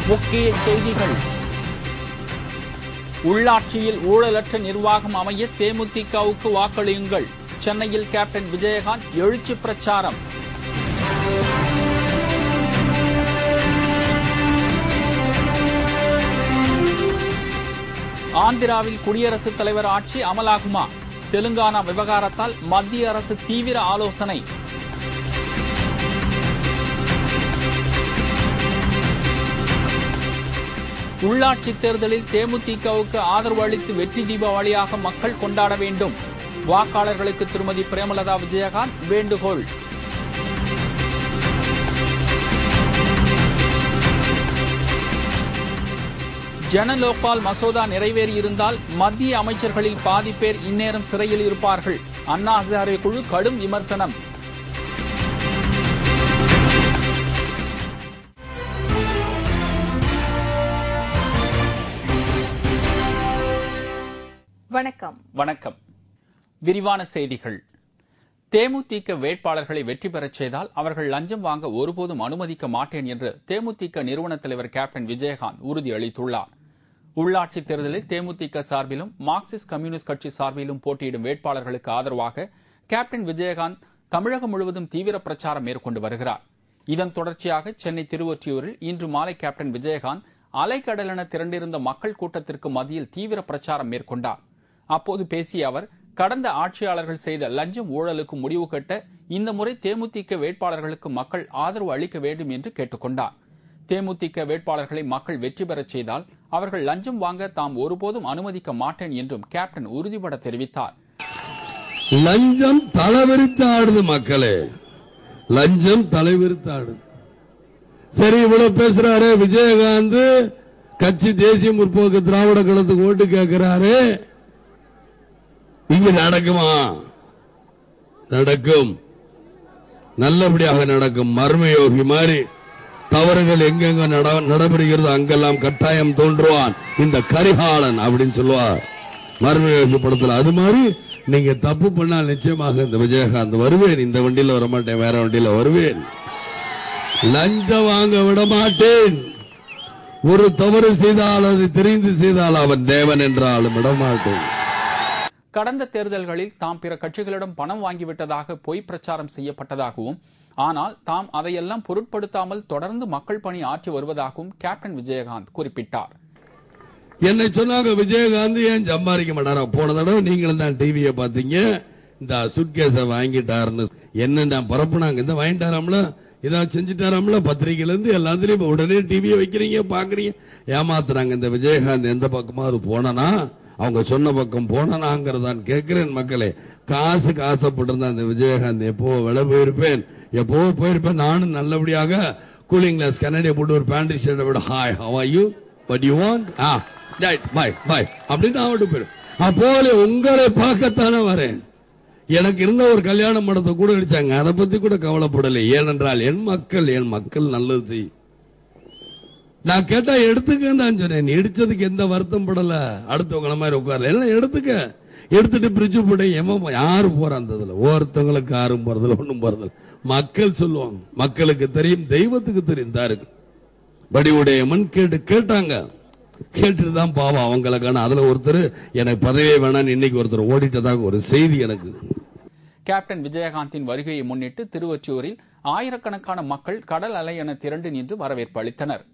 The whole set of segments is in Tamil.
முக்கிய செய்திகள். உள்ளாட்சியில் ஊழலற்ற நிர்வாகம் அமைய தேமுதிகவுக்கு வாக்களியுங்கள். சென்னையில் கேப்டன் விஜயகாந்த் எழுச்சி பிரச்சாரம். ஆந்திராவில் குடியரசுத் தலைவர் ஆட்சி அமலாகுமா? தெலுங்கானா விவகாரத்தால் மத்திய அரசு தீவிர ஆலோசனை. உள்ளாட்சி தேர்தலில் தேமுதிகவுக்கு ஆதரவு அளித்து வெற்றி தீபாவளியாக மக்கள் கொண்டாட வேண்டும். வாக்காளர்களுக்கு திருமதி பிரேமலதா விஜயகாந்த் வேண்டுகோள். ஜனலோக்பால் மசோதா நிறைவேறியிருந்தால் மத்திய அமைச்சர்களில் பாதி பேர் இந்நேரம் சிறையில் இருப்பார்கள். அண்ணா ஹசாரே குழு கடும் விமர்சனம். வணக்கம். விரிவான செய்திகள். தேமுதிக வேட்பாளர்களை வெற்றி பெறச் செய்தால் அவர்கள் லஞ்சம் வாங்க ஒருபோதும் அனுமதிக்க மாட்டேன் என்று தேமுதிக நிறுவன தலைவர் கேப்டன் விஜயகாந்த் உறுதியளித்துள்ளார். உள்ளாட்சி தேர்தலில் தேமுதிக சார்பிலும் மார்க்சிஸ்ட் கம்யூனிஸ்ட் கட்சி சார்பிலும் போட்டியிடும் வேட்பாளர்களுக்கு ஆதரவாக கேப்டன் விஜயகாந்த் தமிழகம் முழுவதும் தீவிர பிரச்சாரம் மேற்கொண்டு வருகிறார். இதன் தொடர்ச்சியாக சென்னை திருவொற்றியூரில் இன்று மாலை கேப்டன் விஜயகாந்த் அலைக்கடலென திரண்டிருந்த மக்கள் கூட்டத்திற்கு மத்தியில் தீவிர பிரச்சாரம் மேற்கொண்டார். அப்போது பேசிய அவர், கடந்த ஆட்சியாளர்கள் செய்த லஞ்சம் ஊழலுக்கு முடிவு கட்ட இந்த முறை தேமுதிக வேட்பாளர்களுக்கு மக்கள் ஆதரவு அளிக்க வேண்டும் என்று கேட்டுக் கொண்டார். தேமுதிக வேட்பாளர்களை மக்கள் வெற்றி பெறச் செய்தால் அவர்கள் லஞ்சம் வாங்க தாம் ஒருபோதும் அனுமதிக்க மாட்டேன் என்றும் கேப்டன் உறுதிபட தெரிவித்தார். லஞ்சம் தலைவிரித்து ஆடுது மக்களே, லஞ்சம் தலைவிரித்து ஆடுது. சரி, இவ்வளவு பேசுறாரு விஜயகாந்த், கட்சி தேசிய முற்போக்கு திராவிட கழகத்துக்கு ஓட்டு கேட்கிறாரு. இங்க நடக்குமா? நடக்கும், நல்லபடியாக நடக்கும். மர்மயோகி மாதிரி தவறுகள் எங்கெங்க நடைபெறுகிறது அங்கெல்லாம் கட்டாயம் தோன்றுவான் இந்த கரிகாலன் அப்படின்னு சொல்லுவார் மர்மயோகி படத்தில். அது மாதிரி நீங்க தப்பு பண்ணால் நிச்சயமாக இந்த விஜயகாந்த் வருவேன். இந்த வண்டியில வரமாட்டேன், வேற வண்டியில வருவேன். லஞ்சம் வாங்க விட மாட்டேன். ஒரு தவறு செய்தால் அது தெரிந்து செய்தால் அவன் தேவன் என்றாலும் விடமாட்டேன். கடந்த தேர்தல்களில் தாம் பிற கட்சிகளிடம் பணம் வாங்கிவிட்டதாக பொய் பிரச்சாரம் செய்யப்பட்டதாகவும், ஆனால் தாம் அதையெல்லாம் பொருட்படுத்தாமல் தொடர்ந்து மக்கள் பணி ஆற்றி வருவதாகவும் கேப்டன் விஜயகாந்த் குறிப்பிட்டார். என்னை சொன்னாங்க, விஜயகாந்த் ஏன் சம்பாதிக்க மாட்டாரா? போன தடவை நீங்களும் தான் டிவியை பாத்தீங்க, இந்த சுட்கேஸ வாங்கிட்டாருன்னு என்ன பரப்புனாங்க. இந்த வாங்கிட்டாராம்ல, இதான் செஞ்சுட்டாராம்ல, பத்திரிகையில இருந்து எல்லாத்துலயும் உடனே டிவியை வைக்கிறீங்க, பாக்குறீங்க, ஏமாத்துறாங்க. இந்த விஜயகாந்த் எந்த பக்கமா அது போனா, அவங்க சொன்ன பக்கம் போனாங்கிறதான் கேட்கிறேன். மக்களே, காசுக்கு ஆசைப்பட்டிருந்தா இந்த விஜயகாந்த் எப்போ விலை போயிருப்பேன், எப்போ போயிருப்பேன். நானும் நல்லபடியாக கூலிங் கிளாஸ் கன்னடியை போட்டு ஒரு பேண்ட் ஷர்ட்டை விட, hi how are you, what you want, bye bye அப்படின்னு நான் விட்டு போயிடும். அப்போது உங்களை பார்க்கத்தானே வரேன். எனக்கு இருந்த ஒரு கல்யாண மடத்தை கூட அடிச்சாங்க, அதை பத்தி கூட கவலைப்படலை. ஏனென்றால் என் மக்கள் நல்லது செய். நான் கேட்டா எடுத்துக்கன்னு தான் சொன்னேன். எடுத்ததுக்கு எந்த வருத்தம் படல. அடுத்தவங்கள மாதிரி உட்கார்ல, எல்லாம் எடுத்துட்டு பிரிட்ஜ் போட்டு யாரு போறா அந்த இதுல? ஒருத்தவங்களுக்கு யாரும் போறதில்ல, ஒண்ணும் போறதில்ல. மக்கள் சொல்லுவாங்க, மக்களுக்கு தெரியும், தெய்வத்துக்கு தெரியும். தாருக்கு வடிவுடையமன் கேட்டாங்க, கேட்டுதான் பாவம் அவங்களுக்கான. அதுல ஒருத்தர் எனக்கு பதவியே வேணான்னு இன்னைக்கு ஒருத்தர் ஓடிட்டதாக ஒரு செய்தி எனக்கு. கேப்டன் விஜயகாந்தின் வருகையை முன்னிட்டு திருவொற்றியூரில் ஆயிரக்கணக்கான மக்கள் கடல் அலை என திரண்டு நின்று வரவேற்பு அளித்தனர்.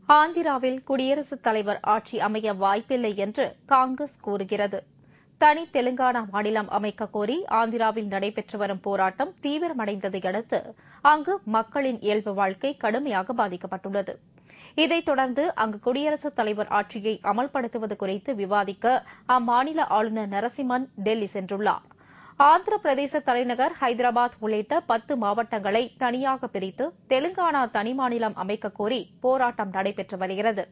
ஆந்திராவில் குடியரசுத் தலைவர் ஆட்சி அமைய வாய்ப்பில்லை என்று காங்கிரஸ் கூறுகிறது. தனி தெலுங்கானா மாநிலம் அமைக்க கோரி ஆந்திராவில் நடைபெற்று வரும் போராட்டம் தீவிரமடைந்ததை அடுத்து அங்கு மக்களின் இயல்பு வாழ்க்கை கடுமையாக பாதிக்கப்பட்டுள்ளது. இதைத் தொடர்ந்து அங்கு குடியரசுத் தலைவர் ஆட்சியை அமல்படுத்துவது குறித்து விவாதிக்க அம்மாநில ஆளுநர் நரசிம்மன் டெல்லி சென்றுள்ளார். ஆந்திர பிரதேச தலைநகர் ஹைதராபாத் உள்ளிட்ட 10 மாவட்டங்களை தனியாக பிரித்து தெலுங்கானா தனி மாநிலம் அமைக்க கோரி போராட்டம் நடைபெற்று வருகிறது.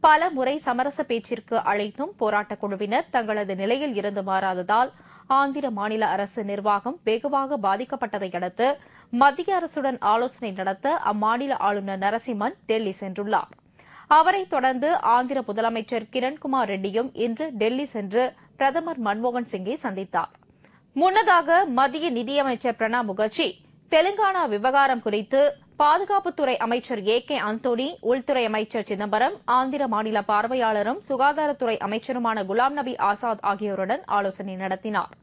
பல முறை சமரச பேச்சிற்கு அழைத்தும் போராட்டக் குழுவினர் தங்களது நிலையில் இருந்து மாறாததால் ஆந்திர மாநில அரசு நிர்வாகம் வெகுவாக பாதிக்கப்பட்டதை அடுத்து மத்திய அரசுடன் ஆலோசனை நடத்த அம்மாநில ஆளுநர் நரசிம்மன் டெல்லி சென்றுள்ளார். அவரைத் தொடர்ந்து ஆந்திர முதலமைச்சர் கிரண்குமார் ரெட்டியும் இன்று டெல்லி சென்று பிரதமர் மன்மோகன் சிங்கை சந்தித்தார். முன்னதாக மத்திய நிதியமைச்சர் பிரணாப் முகர்ஜி தெலுங்கானா விவகாரம் குறித்து பாதுகாப்புத்துறை அமைச்சர் ஏ.கே. அந்தோணி, உள்துறை அமைச்சர் சிதம்பரம், ஆந்திர மாநில பார்வையாளரும் சுகாதாரத்துறை அமைச்சருமான குலாம் நபி ஆசாத் ஆகியோருடன் ஆலோசனை நடத்தினார்.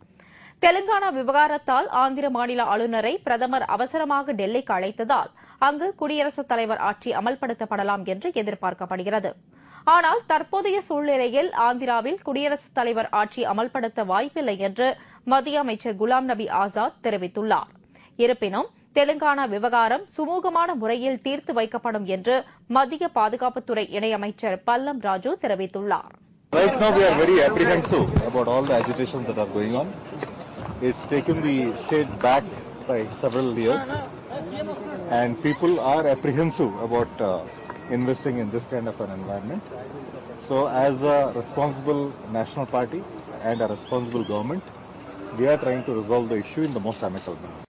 தெலுங்கானா விவகாரத்தால் ஆந்திர மாநில ஆளுநரை பிரதமர் அவசரமாக டெல்லிக்கு அழைத்ததால் அங்கு குடியரசுத் தலைவர் ஆட்சி அமல்படுத்தப்படலாம் என்று எதிர்பார்க்கப்படுகிறது. ஆனால் தற்போதைய சூழ்நிலையில் ஆந்திராவில் குடியரசுத் தலைவர் ஆட்சி அமல்படுத்த வாய்ப்பில்லை என்று மத்திய அமைச்சர் குலாம் நபி ஆசாத் தெரிவித்துள்ளார். இருப்பினும் தெலுங்கானா விவகாரம் சுமூகமான முறையில் தீர்த்து வைக்கப்படும் என்று மத்திய பாதுகாப்புத்துறை இணையமைச்சர் பல்லம் ராஜு தெரிவித்துள்ளார். Right now we are very apprehensive about all the agitations that are going on. It's taken the state back by several years and people are apprehensive about investing in this kind of an environment. So as a responsible national party and a responsible government, we are trying to resolve the issue in the most amicable manner.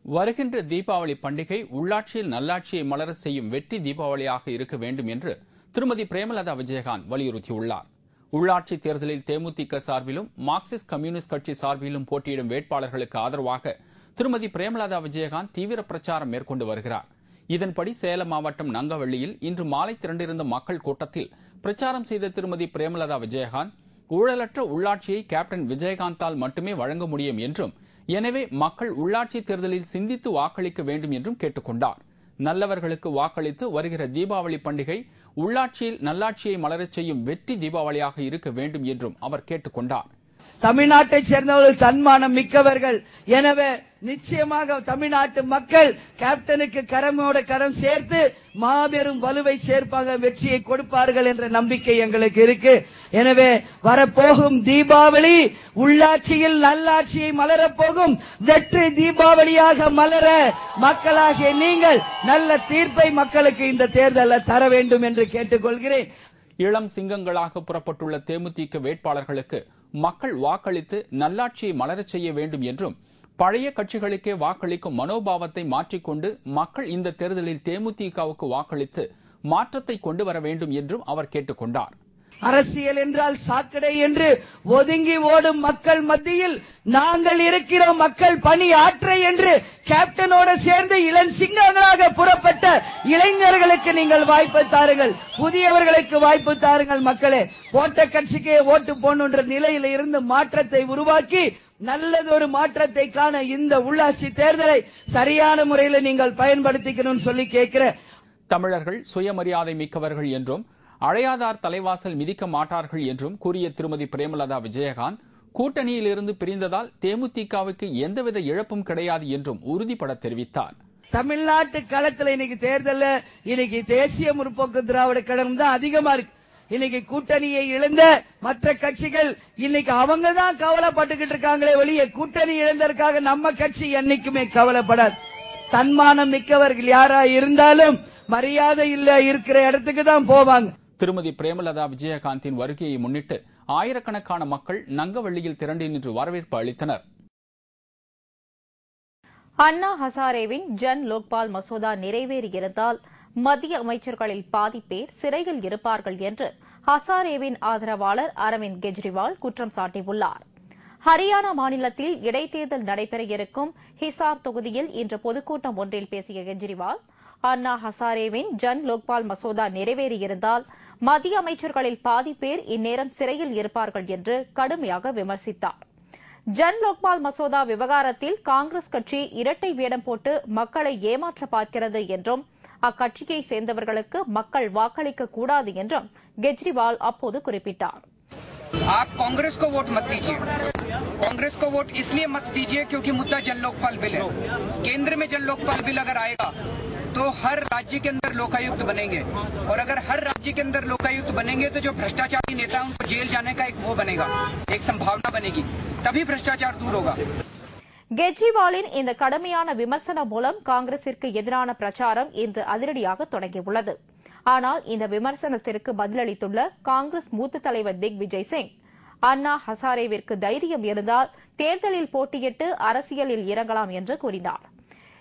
வருகின்ற தீபாவளி பண்டிகை உள்ளாட்சியில் நல்லாட்சியை மலர செய்யும் வெற்றி தீபாவளியாக இருக்க வேண்டும் என்று திருமதி பிரேமலதா விஜயகாந்த் வலியுறுத்தியுள்ளார். உள்ளாட்சி தேர்தலில் தேமுதிக சார்பிலும் மார்க்சிஸ்ட் கம்யூனிஸ்ட் கட்சி சார்பிலும் போட்டியிடும் வேட்பாளர்களுக்கு ஆதரவாக திருமதி பிரேமலதா விஜயகாந்த் தீவிர பிரச்சாரம் மேற்கொண்டு வருகிறார். இதன்படி சேலம் மாவட்டம் நங்கவள்ளியில் இன்று மாலை திரண்டிருந்த மக்கள் கூட்டத்தில் பிரச்சாரம் செய்த திருமதி பிரேமலதா விஜயகாந்த் ஊழலற்ற உள்ளாட்சியை கேப்டன் விஜயகாந்தால் மட்டுமே வழங்க முடியும் என்றும், எனவே மக்கள் உள்ளாட்சி தேர்தலில் சிந்தித்து வாக்களிக்க வேண்டும் என்றும் கேட்டுக் கொண்டார். நல்லவர்களுக்கு வாக்களித்து வருகிற தீபாவளி பண்டிகை உள்ளாட்சியில் நல்லாட்சியை மலரச் செய்யும் வெற்றி தீபாவளியாக இருக்க வேண்டும் என்றும் அவர் கேட்டுக் கொண்டார். தமிழ்நாட்டை சேர்ந்தவர்கள் தன்மானம் மிக்கவர்கள். எனவே நிச்சயமாக தமிழ்நாட்டு மக்கள் கேப்டனுக்கு கரமோட கரம் சேர்த்து மாபெரும் வலுவை சேர்ப்பாங்க, வெற்றியை கொடுப்பார்கள் என்ற நம்பிக்கை எங்களுக்கு இருக்கு. எனவே வரப்போகும் தீபாவளி உள்ளாட்சியில் நல்லாட்சியை மலரப்போகும் வெற்றி தீபாவளியாக மலர மக்களாகிய நீங்கள் நல்ல தீர்ப்பை மக்களுக்கு இந்த தேர்தலில் தர வேண்டும் என்று கேட்டுக்கொள்கிறேன். இளம் சிங்கங்களாக புறப்பட்டுள்ள தேமுதிக வேட்பாளர்களுக்கு மக்கள் வாக்களித்து நல்லாட்சியை மலரச் செய்ய வேண்டும் என்றும், பழைய கட்சிகளுக்கே வாக்களிக்கும் மனோபாவத்தை மாற்றிக்கொண்டு மக்கள் இந்த தேர்தலில் தேமுதிகவுக்கு வாக்களித்து மாற்றத்தை கொண்டு வர வேண்டும் என்றும் அவர் கேட்டுக் கொண்டார். அரசியல் என்றால் சாக்கடை என்று ஒதுங்கி ஓடும் மக்கள் மத்தியில் நாங்கள் இருக்கிறோம், மக்கள் பணி ஆற்ற என்று கேப்டனோடு சேர்ந்து இளம் சிங்கங்களாக புறப்பட்ட இளைஞர்களுக்கு நீங்கள் வாய்ப்பு தாருங்கள், புதியவர்களுக்கு வாய்ப்பு தாருங்கள். மக்களே, போட்ட கட்சிக்கே ஓட்டு போன்ற நிலையில இருந்து மாற்றத்தை உருவாக்கி நல்லதொரு மாற்றத்தை காண இந்த உள்ளாட்சி தேர்தலை சரியான முறையில் நீங்கள் பயன்படுத்திக்கணும்னு சொல்லி கேட்கிறேன். தமிழர்கள் சுயமரியாதை மிக்கவர்கள் என்றும் அழையாதார் தலைவாசல் மிதிக்க மாட்டார்கள் என்றும் கூறிய திருமதி பிரேமலதா விஜயகாந்த், கூட்டணியிலிருந்து பிரிந்ததால் தேமுதிகவுக்கு எந்தவித இழப்பும் கிடையாது என்றும் உறுதிபட தெரிவித்தார். தமிழ்நாட்டு களத்தில் இன்னைக்கு தேர்தல் இன்னைக்கு தேசிய முற்போக்கு திராவிட கழகம் தான் அதிகமா இருக்கு. இன்னைக்கு கூட்டணியை இழந்த மற்ற கட்சிகள் இன்னைக்கு அவங்க தான் கவலைப்பட்டுக்கிட்டு இருக்காங்களே ஒழிய கூட்டணி இழந்ததற்காக நம்ம கட்சி என்னைக்குமே கவலைப்படாது. தன்மானம் மிக்கவர்கள் யாரா இருந்தாலும் மரியாதை இல்ல இருக்கிற இடத்துக்கு தான் போவாங்க. திருமதி பிரேமலதா விஜயகாந்தின் வருகையை முன்னிட்டு ஆயிரக்கணக்கான மக்கள் நங்கவள்ளியில் திரண்டு நின்று வரவேற்பு அளித்தனர். அண்ணா ஹசாரேவின் ஜன் லோக்பால் மசோதா நிறைவேறியிருந்தால் மத்திய அமைச்சர்களில் பாதி பேர் சிறையில் இருப்பார்கள் என்று ஹசாரேவின் ஆதரவாளர் அரவிந்த் கெஜ்ரிவால் குற்றம் சாட்டியுள்ளார். ஹரியானா மாநிலத்தில் இடைத்தேர்தல் நடைபெற இருக்கும் ஹிசார் தொகுதியில் இன்று பொதுக்கூட்டம் ஒன்றில் பேசிய கெஜ்ரிவால், அண்ணா ஹசாரேவின் ஜன் லோக்பால் மசோதா நிறைவேறியிருந்தால் மத்திய அமைச்சர்களில் பாதி பேர் இந்நேரம் சிறையில் இருப்பார்கள் என்று கடுமையாக விமர்சித்தார். ஜன் லோக்பால் மசோதா விவகாரத்தில் காங்கிரஸ் கட்சி இரட்டை வேடம் போட்டு மக்களை ஏமாற்ற பார்க்கிறது என்றும், அக்கட்சியை சேர்ந்தவர்களுக்கு மக்கள் வாக்களிக்க கூடாது என்றும் கெஜ்ரிவால் அப்போது குறிப்பிட்டார். आप कांग्रेस को वोट मत दीजिए। कांग्रेस को वोट इसलिए मत दीजिए क्योंकि मुद्दा जन लोकपाल बिल है। केंद्र में जन लोकपाल बिल अगर आएगा तो हर राज्य के अंदर लोकायुक्त बनेंगे, और अगर हर राज्य के अंदर लोकायुक्त बनेंगे तो जो भ्रष्टाचारी नेता है उनको जेल जाने का एक वो बनेगा, एक संभावना बनेगी, तभी भ्रष्टाचार दूर होगा. கெஜ்ரிவாலின் இந்த கடுமையான விமர்சனம் மூலம் காங்கிரசிற்கு எதிரான பிரச்சாரம் இன்று அதிரடியாக தொடங்கியுள்ளது. ஆனால் இந்த விமர்சனத்திற்கு பதிலளித்துள்ள காங்கிரஸ் மூத்த தலைவர் திக் விஜய் சிங், அண்ணா ஹசாரேவிற்கு தைரியம் இருந்தால் தேர்தலில் போட்டியிட்டு அரசியலில் இறங்கலாம் என்று கூறினார்.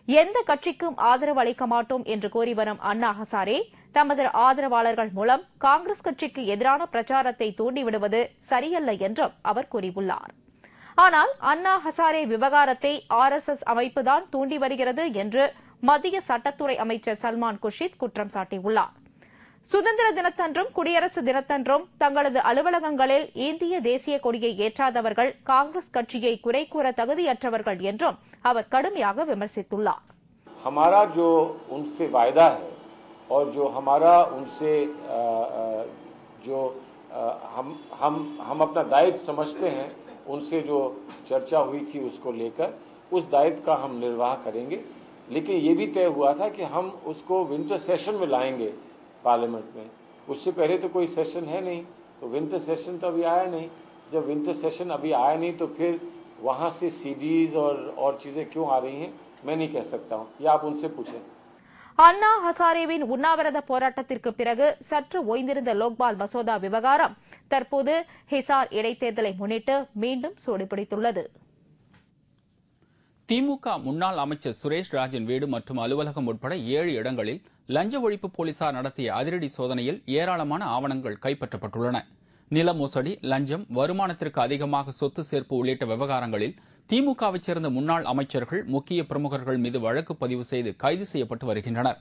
எந்த கட்சிக்கும் ஆதரவு அளிக்க மாட்டோம் என்று கூறி வரும் அண்ணா ஹசாரே தமது ஆதரவாளர்கள் மூலம் காங்கிரஸ் கட்சிக்கு எதிரான பிரச்சாரத்தை தூண்டிவிடுவது சரியல்ல என்றும் அவர் கூறியுள்ளார். ஆனால் அண்ணா ஹசாரே விவகாரத்தை RSS அமைப்புதான் தூண்டி வருகிறது என்று மத்திய சட்டத்துறை அமைச்சர் சல்மான் குர்ஷித் குற்றம் சாட்டியுள்ளார். சுதந்திர தினத்தன்றும் குடியரசு தினத்தன்றும் தங்களது அலுவலகங்களில் இந்திய தேசிய கொடியை ஏற்றாதவர்கள் காங்கிரஸ் கட்சியை குறை கூற தகுதியற்றவர்கள் என்றும் அவர் கடுமையாக விமர்சித்துள்ளார். हमारा जो उनसे वायदा है और जो हमारा उनसे जो हम अपना दायित्व समझते हैं, उनसे जो चर्चा हुई थी उसको लेकर उस दायित्व का हम निर्वाह करेंगे। लेकिन ये भी तय हुआ था कि हम उसको विंटर सेशन में लाएंगे पार्लियामेंट में। उससे पहले तो कोई सेशन है नहीं, तो विंटर सेशन तो अभी आया नहीं। जब विंटर सेशन अभी आया नहीं तो फिर वहाँ से सीडीज और चीज़ें क्यों आ रही हैं मैं नहीं कह सकता हूँ, ये आप उनसे पूछें। அண்ணா ஹசாரேவின் உண்ணாவிரத போராட்டத்திற்கு பிறகு சற்று ஓய்ந்திருந்த லோக்பால் மசோதா விவகாரம் தற்போது ஹிசார் இடைத்தேர்தலை முன்னிட்டு மீண்டும் சூடுபிடித்துள்ளது. திமுக முன்னாள் அமைச்சர் சுரேஷ் ராஜின் வீடு மற்றும் அலுவலகம் உட்பட 7 இடங்களில் லஞ்ச ஒழிப்பு போலீசார் நடத்திய அதிரடி சோதனையில் ஏராளமான ஆவணங்கள் கைப்பற்றப்பட்டுள்ளன. நில மோசடி, லஞ்சம், வருமானத்திற்கு அதிகமாக சொத்து சேர்ப்பு உள்ளிட்ட விவகாரங்களில் திமுகவைச் சேர்ந்த முன்னாள் அமைச்சர்கள், முக்கிய பிரமுகர்கள் மீது வழக்கு பதிவு செய்து கைது செய்யப்பட்டு வருகின்றனர்.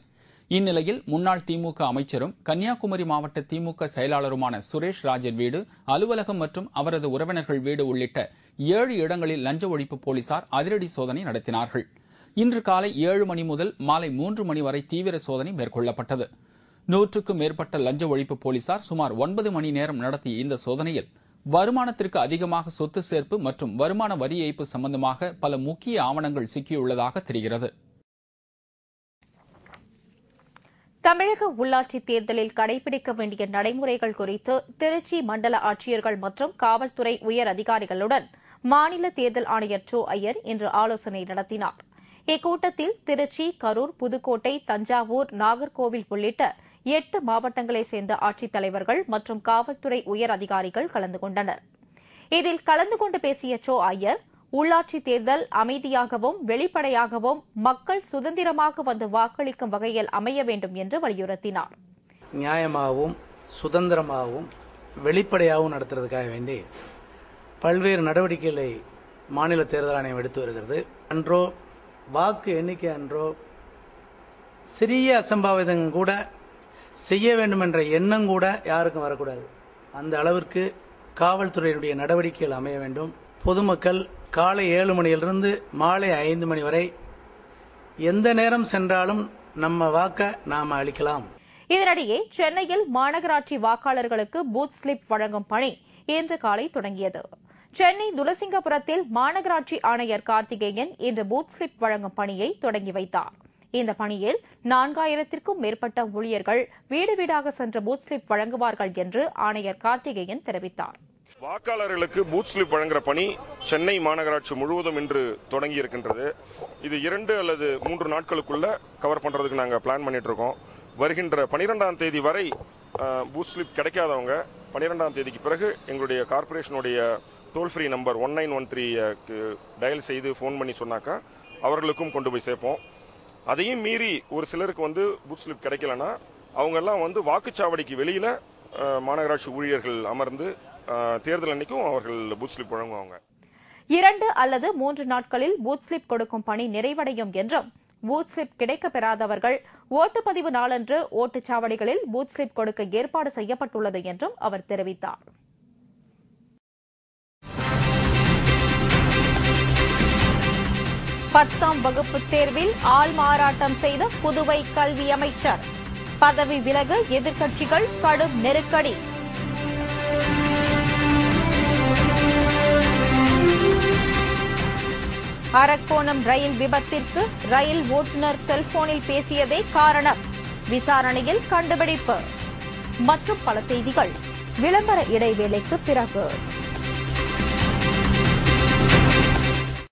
இந்நிலையில் முன்னாள் திமுக அமைச்சரும் கன்னியாகுமரி மாவட்ட திமுக செயலாளருமான சுரேஷ் ராஜின் வீடு, அலுவலகம் மற்றும் அவரது உறவினர்கள் வீடு உள்ளிட்ட 7 இடங்களில் லஞ்ச ஒழிப்பு போலீசார் அதிரடி சோதனை நடத்தினார்கள். இன்று காலை 7 மணி முதல் மாலை 3 மணி வரை தீவிர சோதனை மேற்கொள்ளப்பட்டது. 100க்கும் மேற்பட்ட லஞ்ச ஒழிப்பு போலீசார் சுமார் 9 மணி நேரம் நடத்திய இந்த சோதனையில் வருமானத்திற்கு அதிகமாக சொத்து சேர்ப்பு மற்றும் வருமான வரி ஏய்ப்பு சம்பந்தமாக பல முக்கிய ஆவணங்கள் சிக்கியுள்ளதாக தெரிகிறது. தமிழக உள்ளாட்சி தேர்தலில் கடைபிடிக்க வேண்டிய நடைமுறைகள் குறித்து திருச்சி மண்டல ஆட்சியர்கள் மற்றும் காவல்துறை உயர் அதிகாரிகளுடன் மாநில தேர்தல் ஆணையர் சோ ஐயர் இன்று ஆலோசனை நடத்தினார். இக்கூட்டத்தில் திருச்சி, கரூர், புதுக்கோட்டை, தஞ்சாவூர், நாகர்கோவில் உள்ளிட்ட 8 மாவட்டங்களைச் சேர்ந்த ஆட்சித்தலைவர்கள் மற்றும் காவல்துறை உயர் அதிகாரிகள் கலந்து கொண்டனர். இதில் கலந்து கொண்டு பேசிய சோ ஐயர், உள்ளாட்சி தேர்தல் அமைதியாகவும் வெளிப்படையாகவும் மக்கள் சுதந்திரமாக வந்து வாக்களிக்கும் வகையில் அமைய வேண்டும் என்று வலியுறுத்தினார். நியாயமாகவும் சுதந்திரமாகவும் வெளிப்படையாகவும் நடத்துறதுக்காக வேண்டி பல்வேறு நடவடிக்கைகளை மாநில தேர்தல் ஆணையம் எடுத்து வருகிறது. அன்றோ வாக்கு எண்ணிக்கை அன்றோ சிறிய அசம்பாவிதம் கூட செய்ய வேண்டும் என்ற எண்ணம் கூட யாருக்கும் வரக்கூடாது. அந்த அளவிற்கு காவல்துறையினுடைய நடவடிக்கைகள் அமைய வேண்டும். பொதுமக்கள் காலை 7 மணியிலிருந்து மாலை 5 மணி வரை எந்த நேரம் சென்றாலும் நம்ம வாக்க நாம அளிக்கலாம். இதனிடையே சென்னையில் மாநகராட்சி வாக்காளர்களுக்கு பூத் ஸ்லிப் வழங்கும் பணி இன்று காலை தொடங்கியது. சென்னை துளசிங்கபுரத்தில் மாநகராட்சி ஆணையர் கார்த்திகேயன் இன்று பூத் ஸ்லிப் வழங்கும் பணியை தொடங்கி வைத்தார். இந்த பணியில் 4000க்கும் மேற்பட்ட ஊழியர்கள் வீடு வீடாக சென்று பூத் ஸ்லிப் வழங்குவார்கள் என்று ஆணையர் கார்த்திகேயன் தெரிவித்தார். வாக்காளர்களுக்கு பூத் ஸ்லிப் வழங்குற பணி சென்னை மாநகராட்சி முழுவதும் இன்று தொடங்கி இருக்கின்றது. இது 2 அல்லது 3 நாட்களுக்குள்ள கவர் பண்றதுக்கு நாங்க பிளான் பண்ணிட்டு இருக்கோம். வருகின்ற 12ஆம் தேதி வரை பூத் ஸ்லிப் கிடைக்காதவங்க 12ஆம் தேதிக்கு பிறகு எங்களுடைய கார்பரேஷனுடைய டோல் ஃப்ரீ நம்பர் 1913 டயல் செய்து ஃபோன் பண்ணி சொன்னாக்கா அவர்களுக்கும் கொண்டு போய் சேர்ப்போம். அதையும் மீறி ஒரு சிலருக்கு பூத் ஸ்லிப் கிடைக்கலன்னா அவங்க எல்லாம் வாக்குச்சாவடிக்கு வெளியில மாநகராட்சி ஊழியர்கள் அமர்ந்து தேர்தல் அன்னைக்கும் அவர்கள் பூத் ஸ்லிப் வழங்குவாங்க. 2 அல்லது 3 நாட்களில் பூத் ஸ்லிப் கொடுக்கும் பணி நிறைவடையும் என்றும், பூத் ஸ்லிப் கிடைக்கப் பெறாதவர்கள் ஓட்டுப்பதிவு நாளன்று ஓட்டுச்சாவடிகளில் பூத் ஸ்லிப் கொடுக்க ஏற்பாடு செய்யப்பட்டுள்ளது என்றும் அவர் தெரிவித்தார். பத்தாம் வகுப்பு தேர்வில் ஆள் மாறாட்டம் செய்த புதுவை கல்வி அமைச்சர் பதவி விலக எதிர்க்கட்சிகள் கடும் நெருக்கடி. அரக்கோணம் ரயில் விபத்திற்கு ரயில் ஓட்டுநர் செல்போனில் பேசியதே காரணம், விசாரணையில் கண்டுபிடிப்பு. மற்றும் பல செய்திகள் விளம்பர இடைவேளைக்கு பிறகு.